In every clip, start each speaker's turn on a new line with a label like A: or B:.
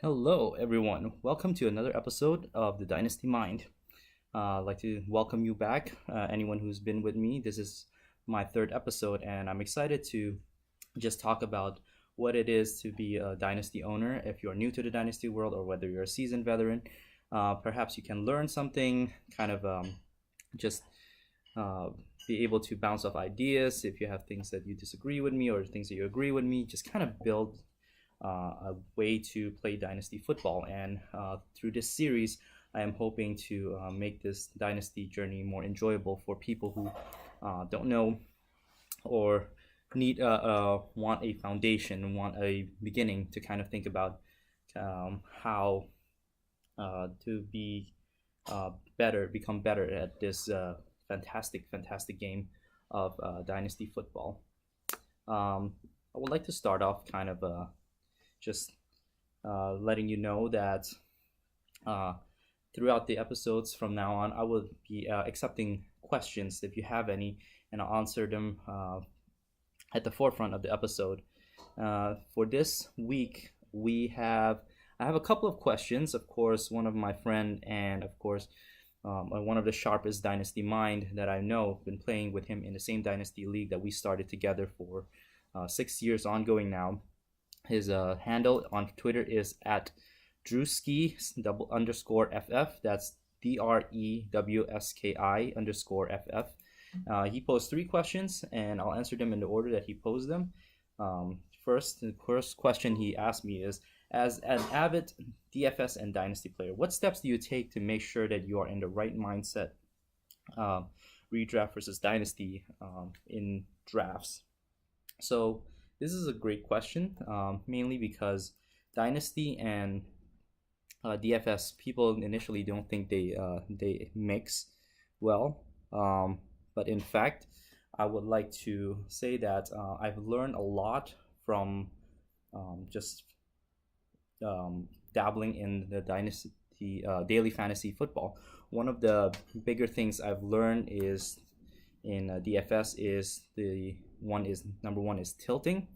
A: Hello, everyone. Welcome to another episode of the Dynasty Mind. I'd like to welcome you back, anyone who's been with me. This is my third episode, and I'm excited to just talk about what it is to be a Dynasty owner. If you're new to the Dynasty world or whether you're a seasoned veteran, perhaps you can learn something, kind of just uh, be able to bounce off ideas. If you have things that you disagree with me or things that you agree with me, just kind of build a way to play Dynasty football. And through this series, I am hoping to make this Dynasty journey more enjoyable for people who don't know or need want a foundation, want a beginning to kind of think about how to be become better at this fantastic game of Dynasty football. I would like to start off kind of just letting you know that uh, throughout the episodes from now on, I will be accepting questions if you have any, and I'll answer them at the forefront of the episode. For this week, I have a couple of questions. Of course, one of my friend and of course one of the sharpest Dynasty mind that I know. Been playing with him in the same Dynasty league that we started together for 6 years ongoing now. His handle on Twitter is at Drewski _FF. That's DREWSKI_FF. He posed three questions, and I'll answer them in the order that he posed them. The first question he asked me is, as an avid DFS and Dynasty player, what steps do you take to make sure that you are in the right mindset, redraft versus Dynasty in drafts? So this is a great question, mainly because Dynasty and DFS, people initially don't think they mix well, but in fact, I would like to say that I've learned a lot from just dabbling in the Dynasty daily fantasy football. One of the bigger things I've learned is in DFS is number one is tilting,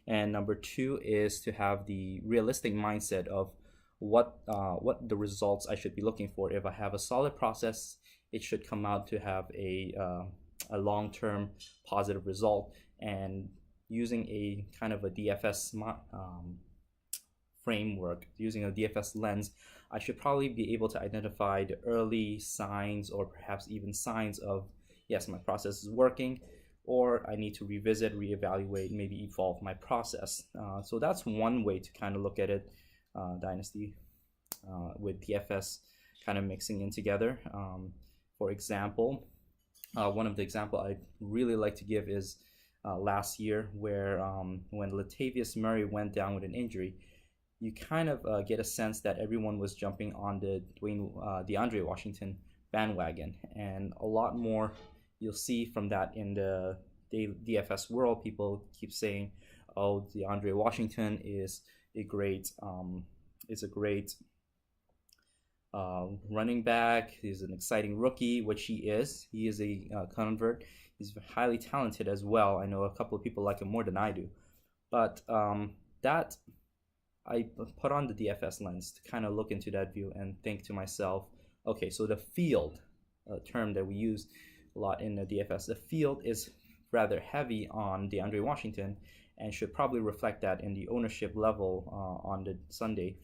A: and number two is to have the realistic mindset of what the results I should be looking for. If I have a solid process, it should come out to have a long-term positive result. And using a kind of a DFS framework, using a DFS lens, I should probably be able to identify the early signs or perhaps even signs of, yes, my process is working, or I need to revisit, reevaluate, maybe evolve my process. So that's one way to kind of look at it, Dynasty with DFS kind of mixing in together. For example, one of the example I really like to give is last year, where when Latavius Murray went down with an injury, you kind of get a sense that everyone was jumping on the DeAndre Washington bandwagon, and a lot more you'll see from that in the DFS world. People keep saying, "Oh, DeAndre Washington is a great running back. He's an exciting rookie," which he is. He is a convert. He's highly talented as well. I know a couple of people like him more than I do, but that I put on the DFS lens to kind of look into that view and think to myself, okay, so the field, a term that we use a lot in the DFS, the field is rather heavy on DeAndre Washington and should probably reflect that in the ownership level on the Sunday.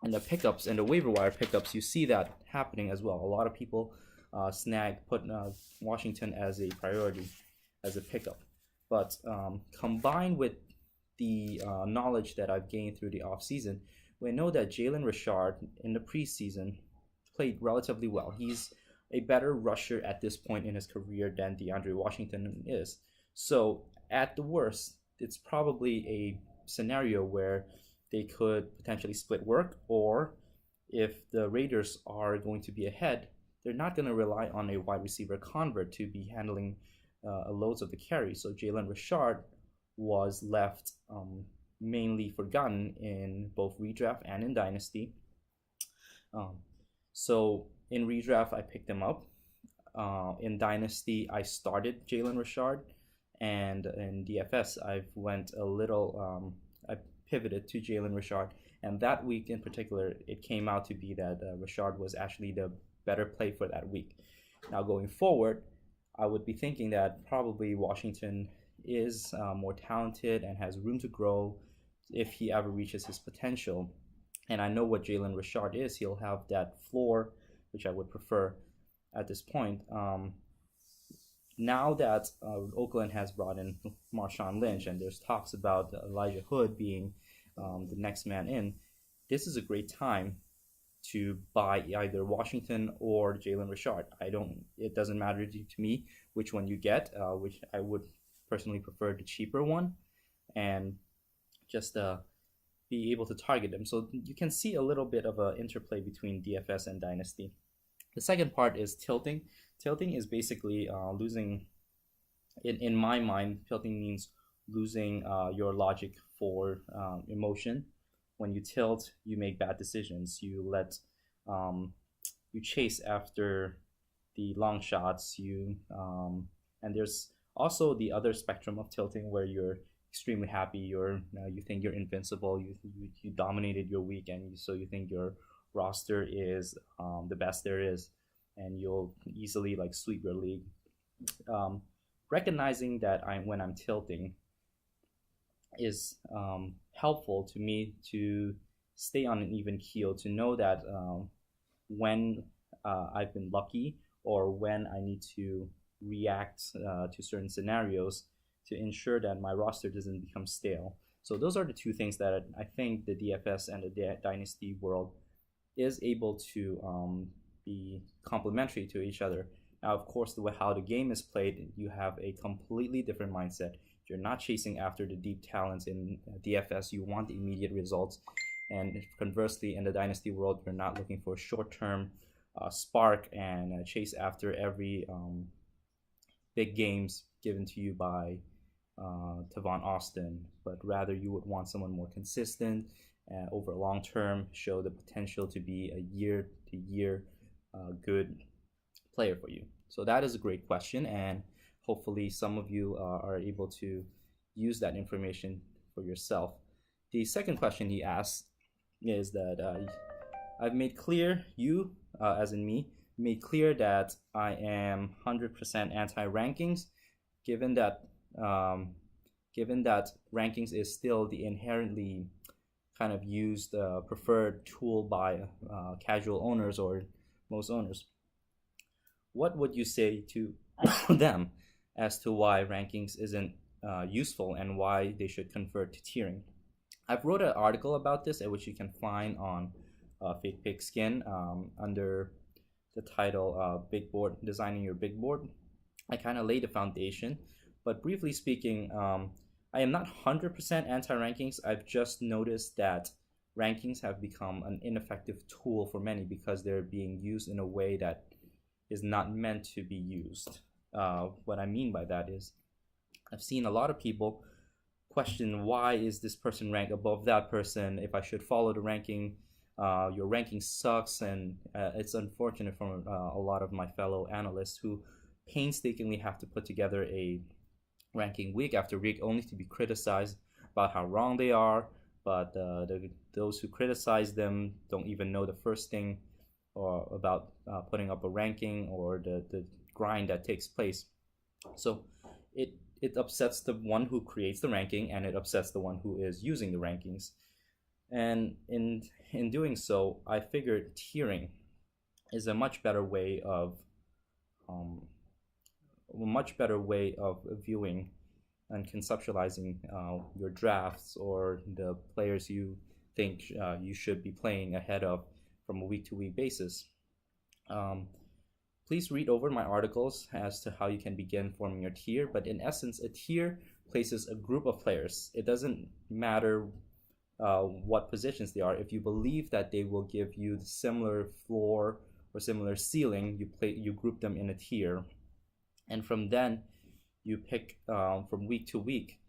A: And the pickups and the waiver wire pickups, you see that happening as well. A lot of people put Washington as a priority, as a pickup. But combined with the knowledge that I've gained through the offseason, we know that Jalen Rashard in the preseason played relatively well. He's a better rusher at this point in his career than DeAndre Washington is. So at the worst, it's probably a scenario where they could potentially split work, or if the Raiders are going to be ahead, they're not going to rely on a wide receiver convert to be handling loads of the carry. So Jalen Rashard was left mainly forgotten in both redraft and in Dynasty. So in redraft, I picked him up. In Dynasty, I started Jalen Rashard, and in DFS, I pivoted to Jalen Rashard And that week in particular, it came out to be that Rashard was actually the better play for that week. Now, going forward, I would be thinking that probably Washington is more talented and has room to grow if he ever reaches his potential. And I know what Jalen Rashard is. He'll have that floor, which I would prefer at this point. Now that Oakland has brought in Marshawn Lynch and there's talks about Elijah Hood being the next man in, this is a great time to buy either Washington or Jalen Rashard. It doesn't matter to me which one you get, which I would personally prefer the cheaper one, and just be able to target them. So you can see a little bit of an interplay between DFS and Dynasty. The second part is tilting. Tilting is basically losing, in my mind, tilting means losing your logic for emotion. When you tilt, you make bad decisions. You chase after the long shots. And there's also the other spectrum of tilting where you're extremely happy. You think you're invincible. You dominated your week, and so you think your roster is the best there is, and you'll easily sweep your league. Recognizing that when I'm tilting is helpful to me to stay on an even keel, to know that when I've been lucky or when I need to react to certain scenarios to ensure that my roster doesn't become stale. So those are the two things that I think the DFS and the Dynasty world is able to be complementary to each other. Now, of course, how the game is played, you have a completely different mindset. You're not chasing after the deep talents in DFS. You want the immediate results. And conversely, in the Dynasty world, you're not looking for short-term spark and chase after every big games given to you by Tavon Austin, but rather you would want someone more consistent over long term, show the potential to be a year-to-year good player for you. So that is a great question, and hopefully some of you are able to use that information for yourself. The second question he asked is that I've made clear, as in me, made clear that I am 100% anti-rankings, given that rankings is still the inherently kind of used preferred tool by casual owners or most owners. What would you say to them as to why rankings isn't useful and why they should convert to tiering? I've wrote an article about this, which you can find on FakePigskin under the title Big Board, Designing Your Big Board. I kind of laid a foundation, but briefly speaking, I am not 100% anti-rankings. I've just noticed that rankings have become an ineffective tool for many because they're being used in a way that is not meant to be used. What I mean by that is I've seen a lot of people question, why is this person ranked above that person? If I should follow the ranking, your ranking sucks. And it's unfortunate for a lot of my fellow analysts who painstakingly have to put together a ranking week after week only to be criticized about how wrong they are. But those who criticize them don't even know the first thing or about putting up a ranking or the grind that takes place. So it upsets the one who creates the ranking, and it upsets the one who is using the rankings. And in doing so, I figured tiering is a much better way of viewing and conceptualizing your drafts or the players you think you should be playing ahead of from a week-to-week basis. Please read over my articles as to how you can begin forming your tier, but in essence, a tier places a group of players. It doesn't matter what positions they are. If you believe that they will give you the similar floor or similar ceiling, you group them in a tier, and from then you pick from week to week.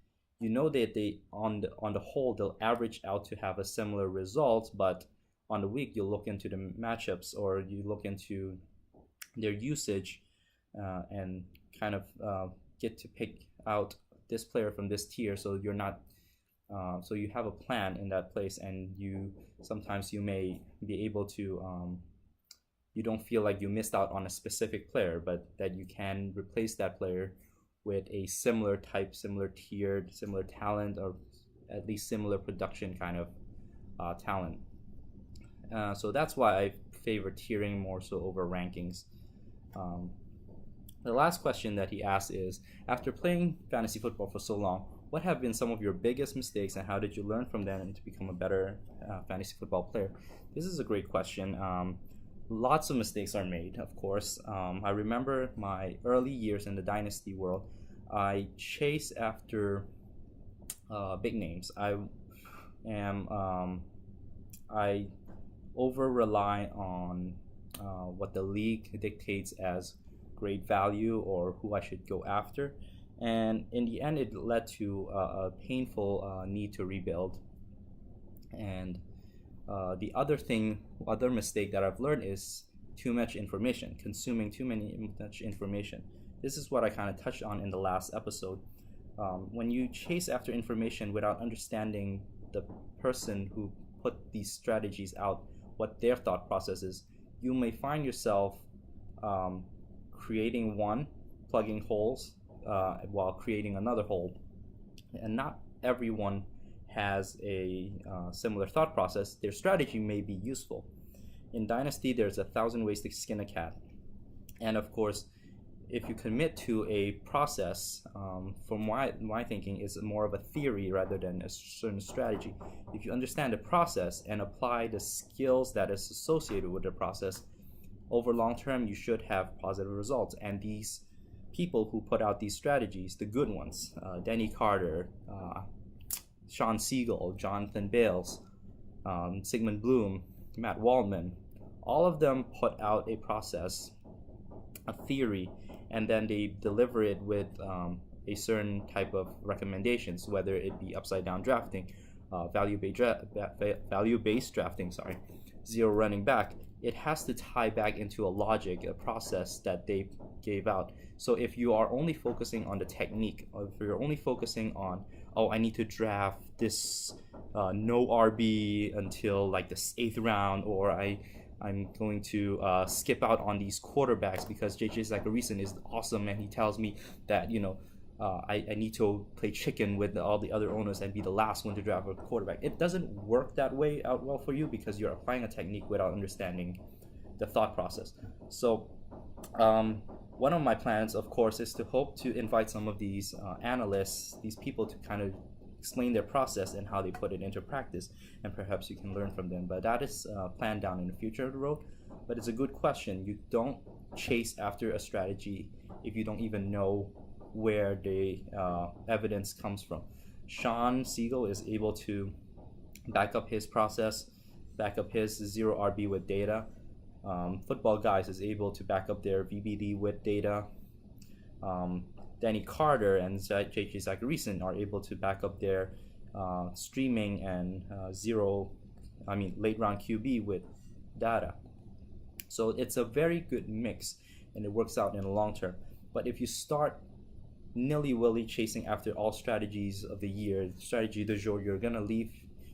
A: You know that they on the whole they'll average out to have a similar result, but on the week you'll look into the matchups or you look into their usage and kind of get to pick out this player from this tier, so you're not So you have a plan in that place, and sometimes you may be able to, you don't feel like you missed out on a specific player, but that you can replace that player with a similar type, similar tiered, similar talent, or at least similar production kind of talent. So that's why I favor tiering more so over rankings. The last question that he asked is, after playing fantasy football for so long, what have been some of your biggest mistakes, and how did you learn from them to become a better fantasy football player? This is a great question. Lots of mistakes are made, of course. I remember my early years in the Dynasty world. I chase after big names. I over rely on what the league dictates as great value or who I should go after, and in the end it led to a painful need to rebuild. And the other mistake that I've learned is too much information, consuming much information. This is what I kind of touched on in the last episode. When you chase after information without understanding the person who put these strategies out, what their thought process is, you may find yourself creating one, plugging holes while creating another hole. And not everyone has a similar thought process. Their strategy may be useful. In Dynasty, there's 1,000 ways to skin a cat. And of course, if you commit to a process, from my thinking, is more of a theory rather than a certain strategy. If you understand the process and apply the skills that is associated with the process, over long term, you should have positive results. And these people who put out these strategies, the good ones, Denny Carter, Sean Siegel, Jonathan Bales, Sigmund Bloom, Matt Waldman, all of them put out a process, a theory, and then they deliver it with a certain type of recommendations, whether it be upside down drafting, value-based drafting, zero running back. It has to tie back into a logic, a process that they gave out. So if you are only focusing on the technique, or if you're only focusing on, I need to draft this no RB until like the 8th round, or I'm going to skip out on these quarterbacks because JJ Zacharyson is awesome and he tells me that I need to play chicken with all the other owners and be the last one to draft a quarterback. It doesn't work that way out well for you because you're applying a technique without understanding the thought process. So one of my plans, of course, is to hope to invite some of these analysts, these people, to kind of explain their process and how they put it into practice, and perhaps you can learn from them. But that is planned down in the future of the road. But it's a good question. You don't chase after a strategy if you don't even know where the evidence comes from. Sean Siegel is able to back up his process, back up his zero RB with data. Football Guys is able to back up their VBD with data. Danny Carter and JJ Zacharyson are able to back up their streaming and late round QB with data. So it's a very good mix and it works out in the long term. But if you start nilly-willy chasing after all strategies of the year, strategy du jour, you're going to leave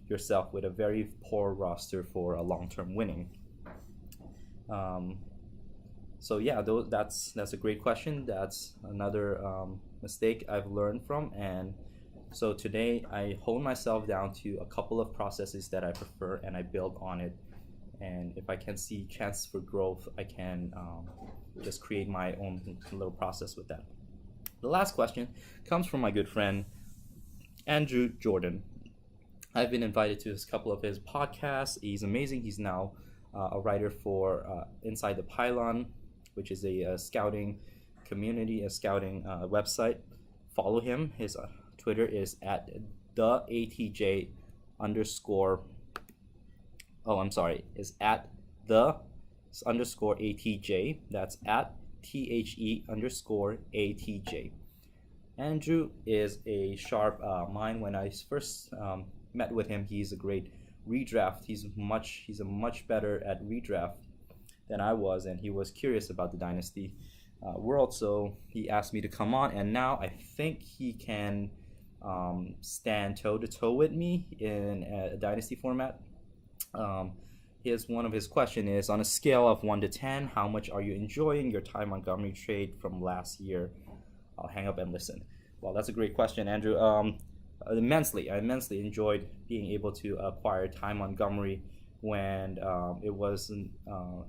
A: yourself with a very poor roster for a long-term winning. So yeah, that's a great question. That's another mistake I've learned from, and so today I hone myself down to a couple of processes that I prefer, and I build on it. And if I can see chance for growth, I can just create my own little process with that. The last question comes from my good friend Andrew Jordan. I've been invited to a couple of his podcasts. He's amazing. He's now a writer for Inside the Pylon, which is a scouting community, a scouting website. Follow him. His Twitter is at the ATJ underscore. Is at the underscore ATJ. That's at THE underscore ATJ. Andrew is a sharp mind. When I first met with him, he's a great redraft. He's a much better at redraft than I was, and he was curious about the Dynasty world, so he asked me to come on, and now I think he can stand toe to toe with me in a dynasty format. Um, Here's one of his questions: is on a scale of 1 to 10, how much are you enjoying your Ty Montgomery trade from last year? I'll hang up and listen. Well, that's a great question, Andrew. Immensely, I immensely enjoyed being able to acquire Ty Montgomery when it wasn't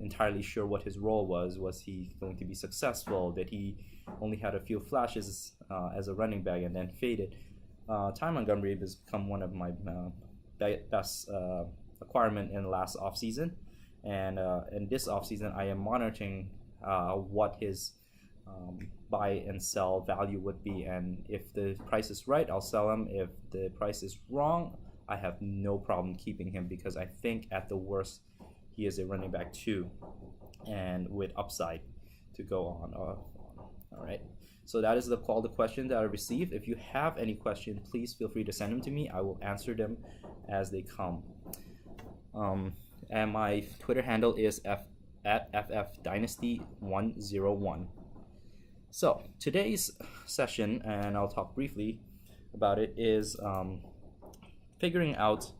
A: entirely sure what his role was. Was he going to be successful? Did he only had a few flashes as a running back and then faded? Ty Montgomery has become one of my best acquirement in the last offseason. And in this offseason, I am monitoring what his buy and sell value would be, and if the price is right, I'll sell him. If the price is wrong, I have no problem keeping him, because I think at the worst he is a running back 2 and with upside to go on. All right, so that is all the questions that I received. If you have any questions, please feel free to send them to me. I will answer them as they come. And my Twitter handle is at FFDynasty101. So today's session, and I'll talk briefly about it, is figuring out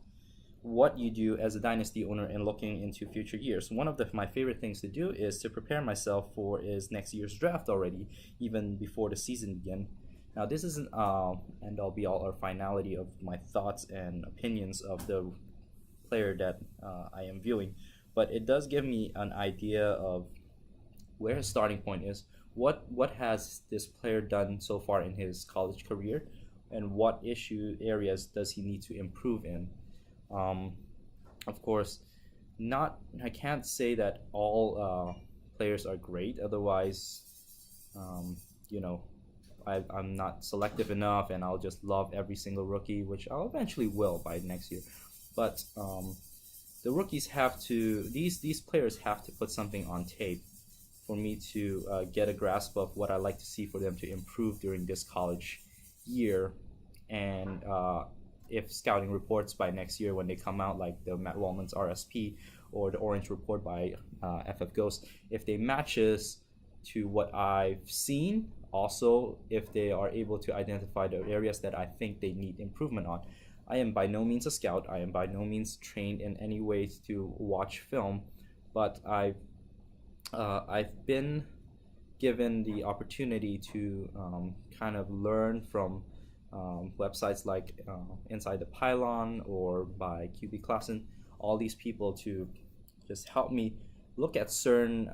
A: what you do as a dynasty owner and looking into future years. One of my favorite things to do is to prepare myself for next year's draft already, even before the season begins. Now, this isn't end all be all or finality of my thoughts and opinions of the player that I am viewing, but it does give me an idea of where his starting point is. What has this player done so far in his college career, and what areas does he need to improve in? Of course, I can't say that all players are great. Otherwise, I'm not selective enough, and I'll just love every single rookie, which I'll eventually will by next year. But the rookies these players have to put something on tape for me to get a grasp of what I like to see for them to improve during this college year. And if scouting reports by next year, when they come out, like the Matt Wallman's RSP or the Orange Report by FF Ghost, if they matches to what I've seen, also if they are able to identify the areas that I think they need improvement on. I am by no means a scout. I am by no means trained in any way to watch film, but I've been given the opportunity to kind of learn from websites like Inside the Pylon or by QB Klassen, all these people to just help me look at certain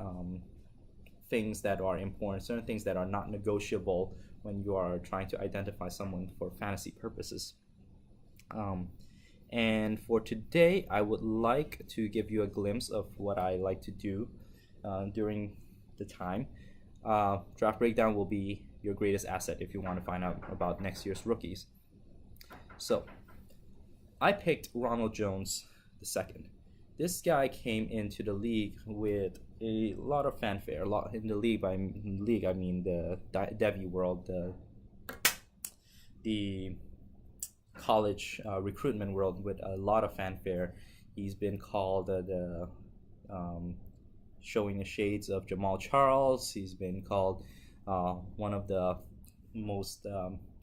A: things that are important, certain things that are not negotiable when you are trying to identify someone for fantasy purposes. And for today, I would like to give you a glimpse of what I like to do during the time. Draft breakdown will be your greatest asset if you want to find out about next year's rookies. So, I picked Ronald Jones II. This guy came into the league with a lot of fanfare. A lot in the league. I mean the Devi world, the college recruitment world, with a lot of fanfare. He's been called showing the shades of Jamal Charles. He's been called one of the most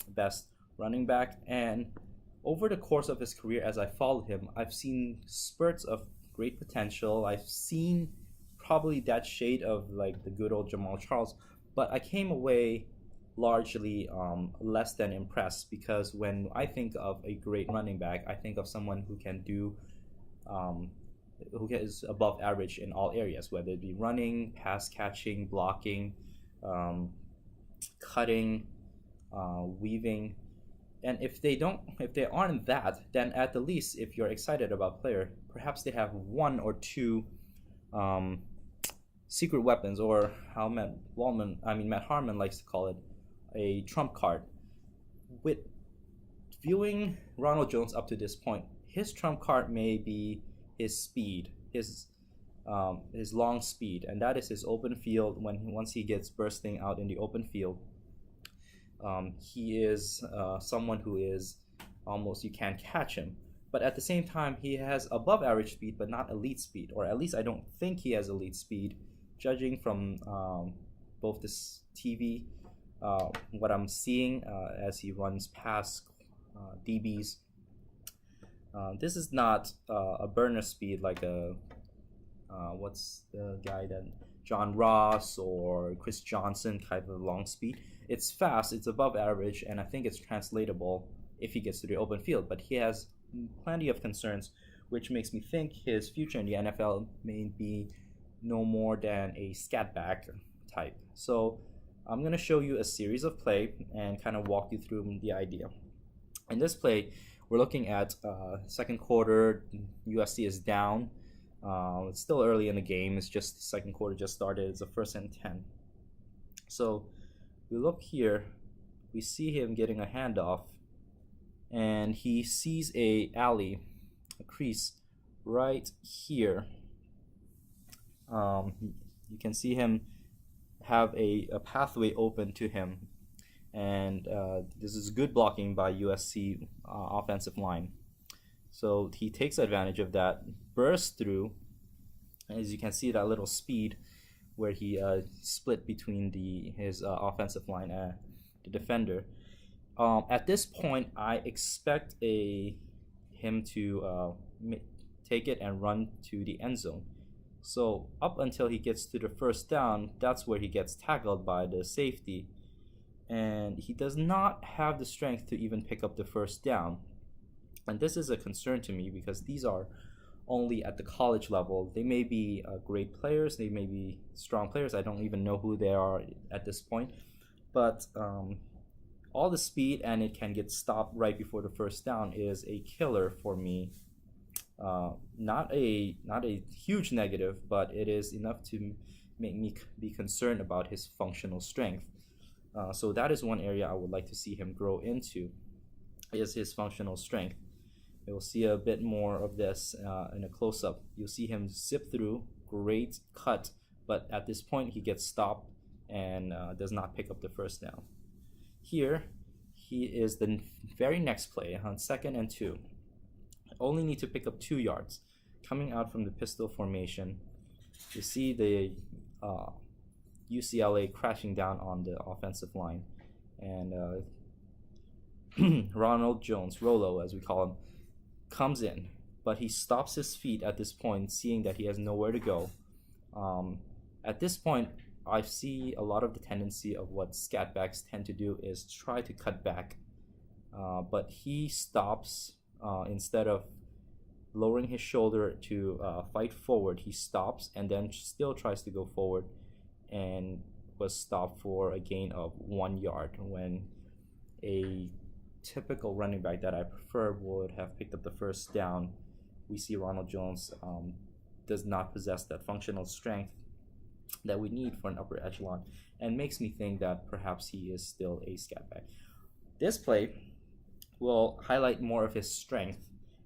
A: best running back. And over the course of his career, as I followed him, I've seen spurts of great potential. I've seen probably that shade of like the good old Jamal Charles, but I came away largely less than impressed, because when I think of a great running back, I think of someone who can do who is above average in all areas, whether it be running, pass catching, blocking, cutting, weaving. And if they aren't that, then at the least, if you're excited about player, perhaps they have one or two secret weapons, or how Matt Harmon likes to call it, a trump card. With viewing Ronald Jones up to this point, his trump card may be his speed, his long speed, and that is his open field. Once he gets bursting out in the open field, he is someone who is almost, you can't catch him. But at the same time, he has above average speed, but not elite speed, or at least I don't think he has elite speed, judging from both this TV, what I'm seeing as he runs past DBs. This is not a burner speed like a what's the guy that John Ross or Chris Johnson type of long speed. It's fast, it's above average, and I think it's translatable if he gets to the open field. But he has plenty of concerns, which makes me think his future in the NFL may be no more than a scat back type. So I'm going to show you a series of play and kind of walk you through the idea. In this play, we're looking at second quarter. USC is down. It's still early in the game. It's just the second quarter just started. It's a 1st and 10. So we look here. We see him getting a handoff, and he sees a alley, a crease right here. You can see him have a pathway open to him, and this is good blocking by USC offensive line. So he takes advantage of that, bursts through. As you can see, that little speed where he split between his offensive line and the defender. At this point, I expect him to take it and run to the end zone. So up until he gets to the first down, that's where he gets tackled by the safety. And he does not have the strength to even pick up the first down. And this is a concern to me because these are only at the college level. They may be great players, they may be strong players. I don't even know who they are at this point. But all the speed, and it can get stopped right before the first down, is a killer for me. Not a huge negative, but it is enough to make me be concerned about his functional strength. So that is one area I would like to see him grow into, is his functional strength. You'll see a bit more of this in a close-up. You'll see him zip through, great cut, but at this point he gets stopped and does not pick up the first down. Here, he is the very next play on 2nd and 2. Only need to pick up 2 yards. Coming out from the pistol formation, you see the UCLA crashing down on the offensive line, and Ronald Jones, Rolo as we call him, comes in, but he stops his feet at this point, seeing that he has nowhere to go. At this point, I see a lot of the tendency of what scatbacks tend to do is try to cut back, but he stops. Instead of lowering his shoulder to fight forward, he stops and then still tries to go forward, and was stopped for a gain of 1 yard when a typical running back that I prefer would have picked up the first down. We see Ronald Jones does not possess that functional strength that we need for an upper echelon, and makes me think that perhaps he is still a scatback. This play will highlight more of his strength,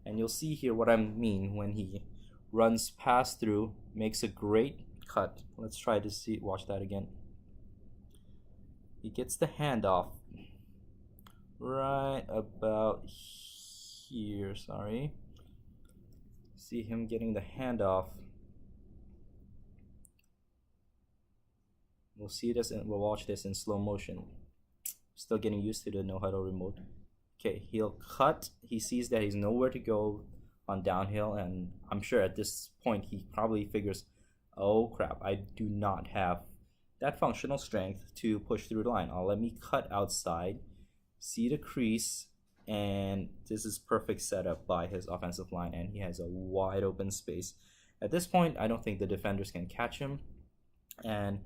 A: and you'll see here what I mean when he runs past through, makes a great cut. Let's try to watch that again. He gets the handoff right about here. See him getting the handoff. We'll see this and we'll watch this in slow motion. Still getting used to the no huddle remote. Okay, he'll cut. He sees that he's nowhere to go on downhill, and I'm sure at this point he probably figures, oh crap, I do not have that functional strength to push through the line. Let me cut outside, see the crease, and this is perfect setup by his offensive line, and he has a wide open space. At this point, I don't think the defenders can catch him, and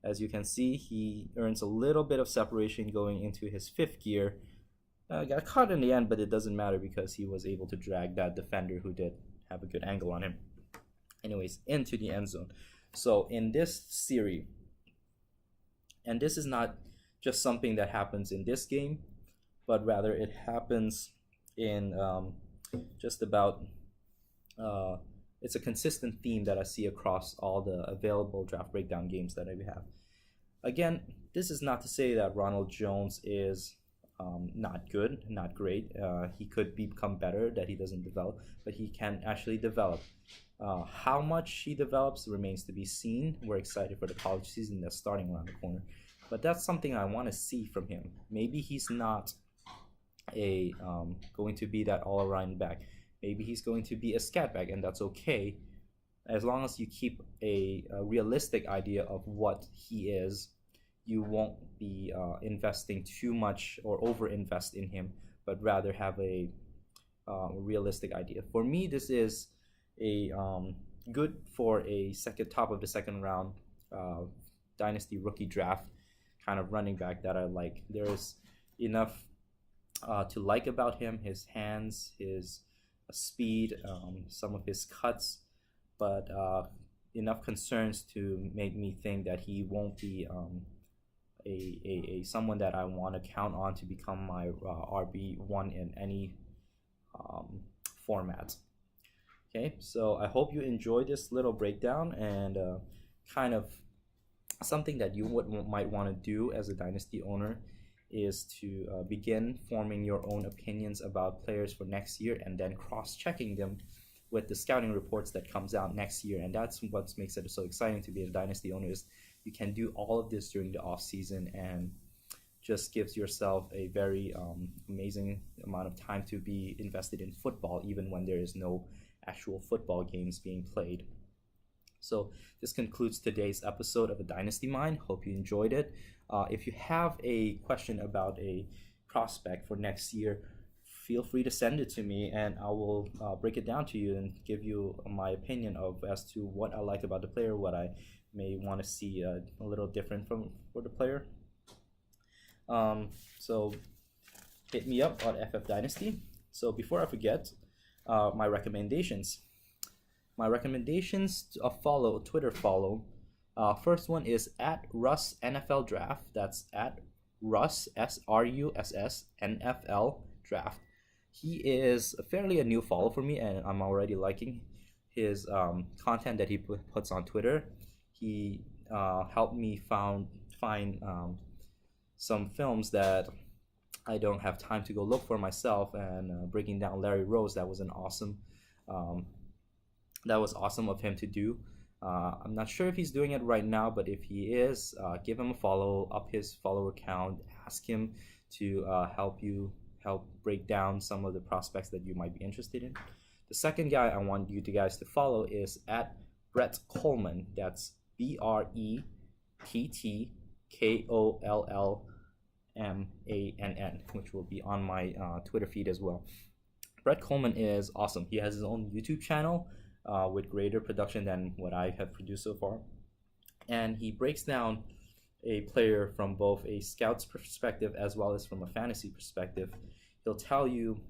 A: as you can see, he earns a little bit of separation going into his 5th gear. Got caught in the end, but it doesn't matter because he was able to drag that defender who did have a good angle on him. Anyways, into the end zone. So in this series, and this is not just something that happens in this game, but rather it happens in just about, it's a consistent theme that I see across all the available draft breakdown games that I have. Again, this is not to say that Ronald Jones is not good, not great. He could become better, that he doesn't develop, but he can actually develop. How much he develops remains to be seen. We're excited for the college season that's starting around the corner, but that's something I want to see from him. Maybe he's not going to be that all around back. Maybe he's going to be a scat back, and that's okay, as long as you keep a realistic idea of what he is. You won't be investing too much or over invest in him, but rather have a realistic idea. For me, this is a good for a top of the second round dynasty rookie draft kind of running back that I like. There is enough to like about him: his hands, his speed, some of his cuts, but enough concerns to make me think that he won't be a someone that I want to count on to become my RB1 in any format. Okay, so I hope you enjoy this little breakdown, and kind of something that you might want to do as a dynasty owner is to begin forming your own opinions about players for next year, and then cross-checking them with the scouting reports that comes out next year. And that's what makes it so exciting to be a dynasty owner, is you can do all of this during the off season, and just gives yourself a very amazing amount of time to be invested in football, even when there is no actual football games being played. So this concludes today's episode of the Dynasty Mind. Hope you enjoyed it. If you have a question about a prospect for next year, feel free to send it to me, and I will break it down to you and give you my opinion as to what I like about the player, what I may want to see a little different for the player. So hit me up on FF Dynasty. So before I forget, my recommendations. My recommendations to follow, Twitter follow. First one is at Russ NFL Draft. That's at Russ, SRUSS NFL Draft. He is fairly a new follow for me, and I'm already liking his content that he puts on Twitter. He helped me find some films that I don't have time to go look for myself, and breaking down Larry Rose. That was awesome of him to do. I'm not sure if he's doing it right now, but if he is, give him a follow, up his follower count, ask him to help break down some of the prospects that you might be interested in. The second guy I want you guys to follow is at Brett Coleman. That's BrettKollmann, which will be on my Twitter feed as well. Brett Coleman is awesome. He has his own YouTube channel with greater production than what I have produced so far, and he breaks down a player from both a scout's perspective as well as from a fantasy perspective. He'll tell you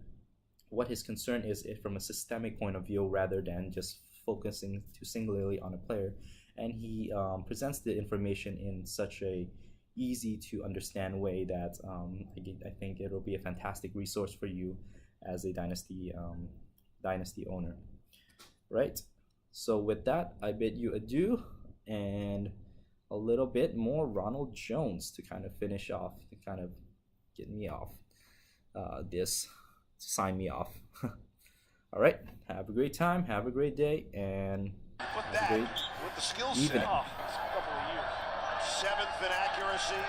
A: what his concern is from a systemic point of view, rather than just focusing too singularly on a player. And he presents the information in such a easy to understand way that I think it'll be a fantastic resource for you as a dynasty owner. Right? So with that, I bid you adieu, and a little bit more Ronald Jones to kind of finish off, to kind of get me off to sign me off. All right, have a great time, have a great day, and
B: have a great with the skill set. Oh, it's a couple of years. 7th in accuracy,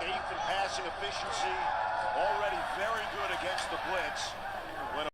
B: 8th in passing efficiency, already very good against the blitz.